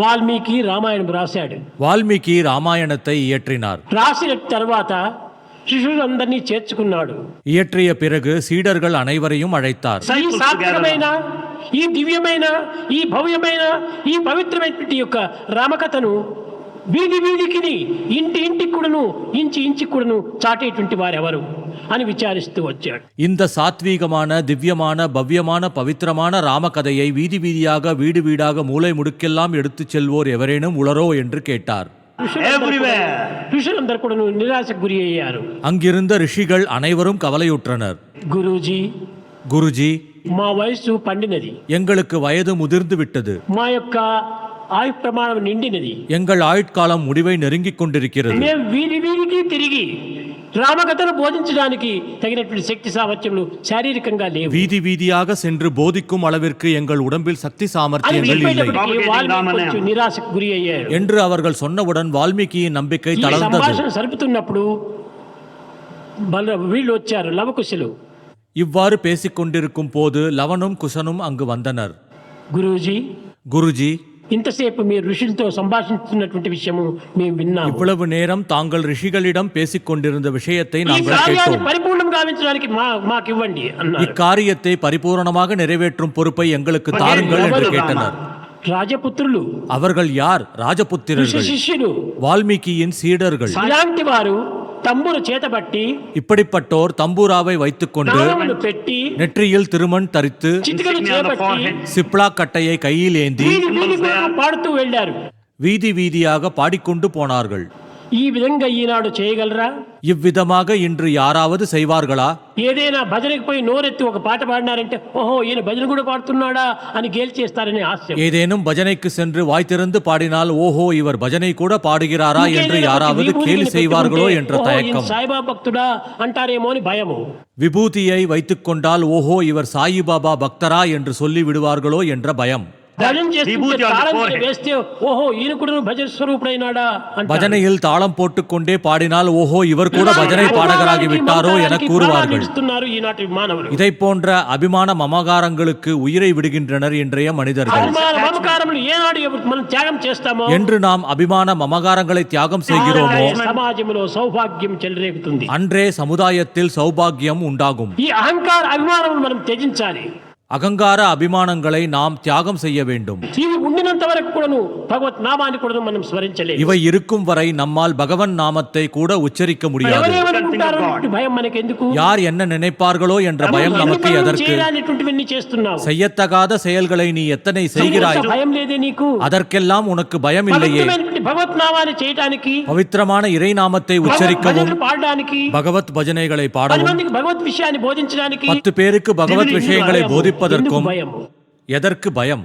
వాల్మీకి రామాయణం రాశాడు. వాల్మీకి రామాయణத்தை இயற்றினார். రాసిన తర్వాత శిష్యులందరినీ చేర్చుకున్నాడు. இயற்றிய பிறகு சீடர்கள் அனைவரையும் அழைத்தார். ఈ సాత్వికమైన, ఈ దివ్యమైన, ఈ భవ్యమైన, ఈ పవిత్రమైనటువంటి యొక్క రామకథను వీధి వీధికి, ఇంటి ఇంటికి కూడాను, ఇంచి ఇంటికి కూడాను చాటేటువంటి వారెవరు అని విచారిస్తూ వచ్చాడు. இந்த சாத்வீகமான, திவ்யமான, பவ்யமான, பவித்திரமான ராமகதையை வீதி வீதியாக, வீடு வீடாக, மூலை முடுக்கெல்லாம் எடுத்துச் செல்வோர் எவரேனும் உளரோ என்று கேட்டார். ఋషులందరూ కూడాను నిరాశకు గురి అయ్యారు. அங்கிருந்த ரிஷிகள் அனைவரும் கவலையுற்றனர். குருஜி, మా వయసు పండినది, எங்களுக்கு வயது முதிர்ந்து விட்டது, మా యొక్క ఆయు ప్రమాణం నిండినది, எங்கள் ஆயுட்காலம் முடிவை நெருங்கிக் கொண்டிருக்கிறது. మేము వీధి వీధికి తిరిగి రామకథను బోధించడానికి తగినటువంటి శక్తి సామర్థ్యములు శారీరకంగా లేవు. வீதி வீதியாக சென்று போதிக்கும் அளவிற்கு எங்கள் உடம்பில் சக்தி சாமர்த்தியங்கள் இல்லை నిరాశకు గురి అయ్యారు என்று அவர்கள் சொன்னவுடன் வால்மீகியின் நம்பிக்கை தளர்ந்தது. సంభాషణ సరుపుతున్నప్పుడు వీళ్ళు వచ్చారు, లవకుశులు. இவ்வாறு பேசிக் கொண்டிருக்கும் போது லவனும் குசனும் அங்கு வந்தனர். குருஜி, ఇంతసేపు మీరు ఋషులతో సంభాషిస్తున్నటువంటి విషయము మేము విన్నాము. இவ்வளவு நேரம் தாங்கள் ரிஷிகளிடம் பேசிக் கொண்டிருந்த விஷயத்தை நாங்கள் கேட்டோம். పరిపూర్ణం గావించడానికి మాకు ఇవ్వండి అన్నారు. இக்காரியத்தை பரிபூர்ணமாக நிறைவேற்றும் பொறுப்பை எங்களுக்கு தாருங்கள் என்று கேட்டனர். రాజపుత్రులు. அவர்கள் யார்? ராஜபுத்திரர்கள், శిష్యులు, வால்மீகியின் சீடர்கள். ఇలాంటి వారు தம்புரு చేతబట్టి, இப்படிப்பட்டோர் தம்பூராவை வைத்துக்கொண்டு பெட்டி, நெற்றியில் திருமண் தரித்து, சிப்ளா கட்டையை கையில் ஏந்தி పాడుతూ వెళ్ళారు. வீதி வீதியாக பாடிக்கொண்டு போனார்கள். ఈ విధంగా ఈనాడు చేయగలరా? இவ்விதமாக இன்று யாராவது செய்வார்களா? ఏదైనా భజనకి పోయి నోరెత్తి ఒక పాట పాడినారంటే ఓహో ఈయన భజన కూడా పాడుతున్నాడా అని గేలి చేస్తారని హాస్యం. ஏதேனும் பஜனைக்கு சென்று வாய் திறந்து பாடினால் ஓஹோ இவர் பஜனை கூட பாடுகிறாரா என்று யாராவது கேலி செய்வார்களோ என்ற தயக்கம். సాయిబాబా భక్తుడా అంటారేమో అని భయము. விபூதியை வைத்துக் கொண்டால் ஓஹோ இவர் சாயிபாபா பக்தரா என்று சொல்லி விடுவார்களோ என்ற பயம். பஜனையில் தாளம் போட்டுக்கொண்டே பாடினால் ஓஹோ இவர் கூட பஜனை பாடகராகி விட்டாரோ என கூறுவார்கள். இதை போன்ற அபிமான மமகாரங்களுக்கு உயிரை விடுகின்றனர் இன்றைய மனிதர்கள். என்று நாம் அபிமான மமகாரங்களை தியாகம் செய்கிறோமோ அன்றே சமுதாயத்தில் சௌபாகியம் உண்டாகும். அகங்கார அபிமானங்களை நாம் தியாகம் செய்ய வேண்டும். இவை இருக்கும் வரை நம்மால் பகவன் நாமத்தை கூட உச்சரிக்க முடியாது. யார் என்ன நினைப்பார்களோ என்ற பயம் நமக்கு எதற்கு? செய்யத்தகாத செயல்களை நீ எத்தனை செய்கிறாய், அதற்கெல்லாம் உனக்கு பயம் இல்லையே? பவித்திரமான இறை நாமத்தை உச்சரிக்கவும், பகவத் பஜனைகளை பாடவும், 10 பேருக்கு பகவத் விஷயங்களை போதிப்பதற்கும் எதற்கு பயம்?